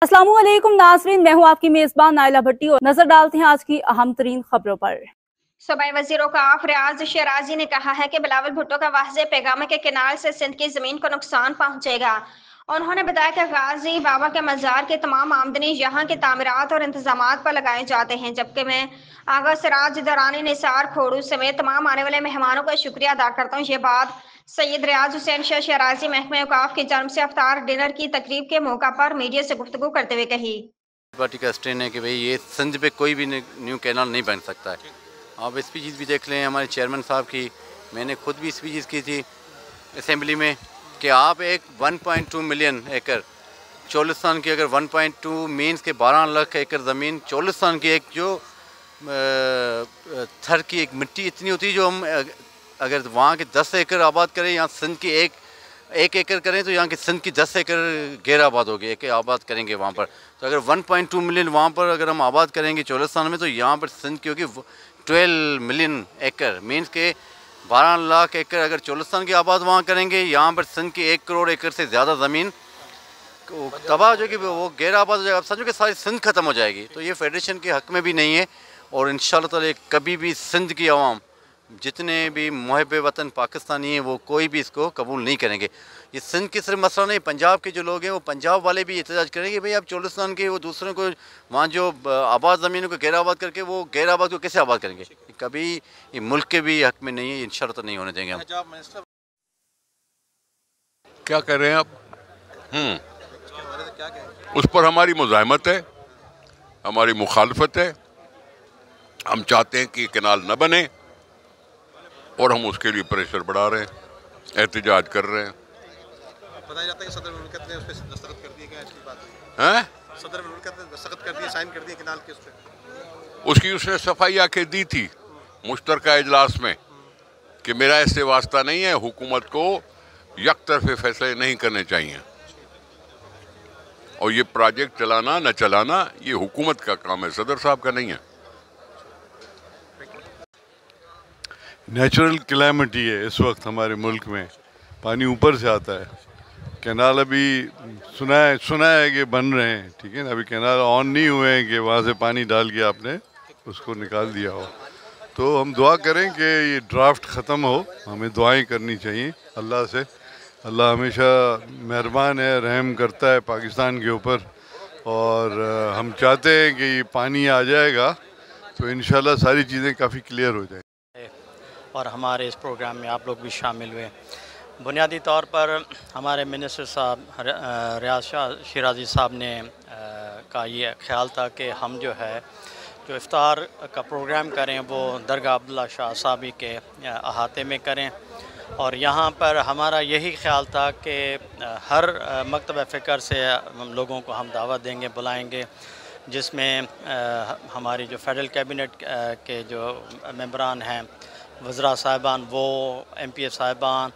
अस्सलामुअलैकुम नाज़रीन, मैं हूँ आपकी मेज़बान नाइला भट्टी और नजर डालते हैं आज की अहम तरीन खबरों पर। सूबाई वज़ीर औक़ाफ़ रियाज़ शिराज़ी ने कहा है कि बिलावल भुट्टो का वाज़ेह पैगाम के किनारे से सिंध की ज़मीन को नुकसान पहुँचेगा। उन्होंने बताया कि गाजी बाबा के मज़ार की तमाम आमदनी यहाँ के तामीरात और इंतजामात पर लगाए जाते हैं, जबकि मैं आगा सिराज दरानी निसार खोड़ू समेत तमाम आने वाले मेहमानों का शुक्रिया अदा करता हूँ। ये बात सैयद रियाज हुसैन शाह शिराज़ी महकमा औक़ाफ़ की जानब से इफ्तार डिनर की तकरीब के मौका पर मीडिया से गुफ्तगू करते हुए कही। पार्टी का स्टैंड है कि भाई ये सिंध पे कोई भी न्यू कैनाल नहीं बन सकता है। आप स्पीचेस भी देख लें हमारे चेयरमैन साहब की, मैंने खुद भी स्पीचेस की थी असेंबली में कि आप एक 1.2 मिलियन एकड़ चोलिस्तान की, अगर 1.2 मीन्स के 12 लाख एकड़ ज़मीन चोलिस्तान की, एक जो थर की एक मिट्टी इतनी होती है जो हम अगर वहाँ के 10 एकड़ आबाद करें, यहाँ सिंध की एक एकड़ करें तो यहाँ की सिंध की 10 एकड़ गैर आबाद होगी, एक आबाद करेंगे वहाँ पर। तो अगर 1.2 मिलियन वहाँ पर अगर हम आबाद करेंगे चोलिस्तान में, तो यहाँ पर सिंध की होगी 12 मिलियन एकड़, मीन्स के 12 लाख एकड़ अगर चोलिस्तान की आबाद वहाँ करेंगे, यहाँ पर सिंध की 1 करोड़ एकड़ से ज़्यादा ज़मीन तबाह हो जाएगी, वो गैर आबाद हो जाएगा। अब समझो कि सारी सिंध ख़त्म हो जाएगी। तो ये फेडरेशन के हक़ में भी नहीं है और इंशाअल्लाह ताला कभी भी सिंध की आवाम, जितने भी मुहब्ब वतन पाकिस्तानी हैं, वो कोई भी इसको कबूल नहीं करेंगे। ये सिंध की सिर्फ मसला नहीं, पंजाब के जो लोग हैं वो पंजाब वाले भी एहतजाज करेंगे भाई आप चोलिस्तान के वो दूसरों को वहाँ जो आबाद ज़मीनों को गैर आबाद करके वो गैर आबाद को कैसे आबाद करेंगे। कभी ये मुल्क के भी हक़ में नहीं है, इंशाअल्लाह तो नहीं होने देंगे हम। क्या कर रहे हैं आप? उस पर हमारी मुज़ाहमत है, हमारी मुखालफत है। हम चाहते हैं कि कैनाल न बने और हम उसके लिए प्रेशर बढ़ा रहे हैं, एहतजाज कर रहे हैं। बताया जाता है कि सदर मुमलिकत ने उस पर दस्तखत कर दिए, क्या ऐसी बात हैं? सदर मुमलिकत ने दस्तखत कर दिए, साइन कर दिए कैनाल के उस पर। उसकी उसने सफाई आके दी थी मुश्तरका इजलास में कि मेरा इससे वास्ता नहीं है, हुकूमत को यकतरफे फैसले नहीं करने चाहिए और ये प्रोजेक्ट चलाना न चलाना ये हुकूमत का काम है, सदर साहब का नहीं है। नेचुरल क्लैमिटी है इस वक्त हमारे मुल्क में, पानी ऊपर से आता है। कैनाल अभी सुना है कि बन रहे हैं, ठीक है ना, अभी कैनाल ऑन नहीं हुए हैं कि वहाँ से पानी डाल के आपने उसको निकाल दिया हो। तो हम दुआ करें कि ये ड्राफ्ट ख़त्म हो, हमें दुआएं करनी चाहिए अल्लाह से। अल्लाह हमेशा मेहरबान है, रहम करता है पाकिस्तान के ऊपर और हम चाहते हैं कि ये पानी आ जाएगा तो इंशाल्लाह सारी चीज़ें काफ़ी क्लियर हो जाएंगी। और हमारे इस प्रोग्राम में आप लोग भी शामिल हुए। बुनियादी तौर पर हमारे मिनिस्टर साहब रियाज शाह शिराज़ी साहब ने का ये ख्याल था कि हम जो है जो इफ्तार का प्रोग्राम करें वो दरगाह अब्दुल्ला शाह साहबी के अहाते में करें और यहाँ पर हमारा यही ख्याल था कि हर मकतब फ़िक्र से हम लोगों को हम दावत देंगे, बुलाएंगे, जिसमें हमारी जो फेडरल कैबिनेट के जो मेंबरान हैं, वज़रा साहिबान, वो MPF साहिबान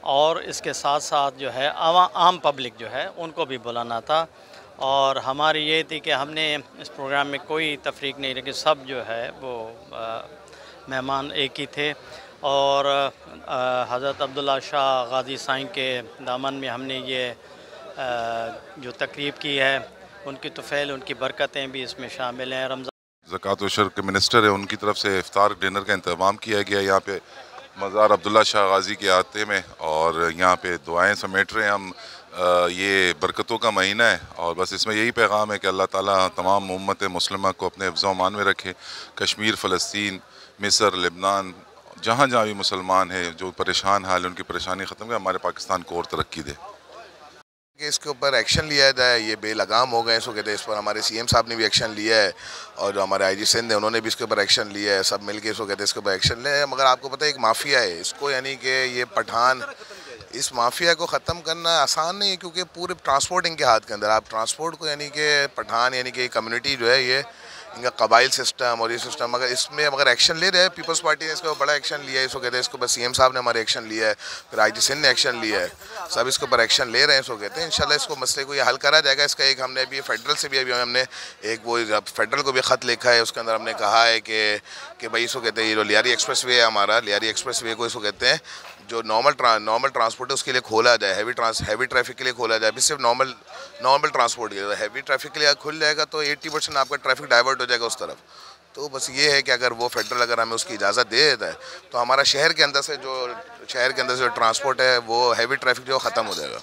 और इसके साथ साथ जो है आम पब्लिक जो है उनको भी बुलाना था। और हमारी ये थी कि हमने इस प्रोग्राम में कोई तफरीक नहीं रखी, सब जो है वो मेहमान एक ही थे और हज़रत अब्दुल्ला शाह गाज़ी साईं के दामन में हमने ये जो तकरीब की है, उनकी तुफ़ैल, उनकी बरकतें भी इसमें शामिल हैं। रमज़ान ज़कात व शर्क के मिनिस्टर है, उनकी तरफ से इफ्तार डिनर का इंतज़ाम किया गया यहाँ पे मज़ार अब्दुल्ला शाह गाज़ी के आते में और यहाँ पे दुआएं समेट रहे हैं हम। ये बरकतों का महीना है और बस इसमें यही पैगाम है कि अल्लाह ताला तमाम उम्मत मुस्लिमा को अपने हिफ्ज़ व अमान में रखे। कश्मीर, फ़लस्तीन, मिस्र, लेबनान, जहाँ जहाँ भी मुसलमान हैं जो परेशान हाल है, उनकी परेशानी ख़त्म करे, हमारे पाकिस्तान को और तरक्की दे। कि इसके ऊपर एक्शन लिया जाए, ये बेलगाम हो गए इसको कहते हैं। इस पर हमारे CM साहब ने भी एक्शन लिया है और जो हमारे IG सिंध है उन्होंने भी इसके ऊपर एक्शन लिया है। सब मिलके इसको कहते हैं इसके ऊपर एक्शन ले। मगर आपको पता है एक माफिया है इसको, यानी कि ये पठान, इस माफिया को ख़त्म करना आसान नहीं है क्योंकि पूरे ट्रांसपोर्टिंग के हाथ के अंदर आप ट्रांसपोर्ट को, यानी कि पठान यानी कि कम्युनिटी जो है ये इनका कबाइल सिस्टम और ये सिस्टम, अगर इसमें अगर एक्शन ले रहे हैं, पीपल्स पार्टी ने इसके ऊपर बड़ा एक्शन लिया है, इसको कहते हैं इसको बस CM साहब ने हमारे एक्शन लिया है, फिर IG सिंध ने एक्शन लिया है, सब इसके ऊपर एक्शन ले रहे हैं। इसको कहते हैं इंशाल्लाह इसको मसले को ये हल करा जाएगा। इसका एक हमने अभी फेडरल से भी अभी हमने एक वो फेडरल को भी ख़त लिखा है, उसके अंदर हमने कहा है कि भाई इसको कहते हैं ये जो लियारी एक्सप्रेस वे है हमारा, लियारी एक्सप्रेस वे को इसको कहते हैं जो नॉर्मल ट्रांसपोर्ट है उसके लिए खोला जाए, हैवी ट्रैफिक के लिए खोला जाए। अभी सिर्फ नॉर्मल ट्रांसपोर्ट के लिए, हैवी ट्रैफिक के लिए खुल जाएगा तो 80% आपका ट्रैफिक डाइवर्ट हो जाएगा उस तरफ। तो बस ये है कि अगर वो फेडरल अगर हमें उसकी इजाज़त दे देता है तो हमारा शहर के अंदर से जो ट्रांसपोर्ट है वो हैवी ट्रैफिक जो ख़त्म हो जाएगा।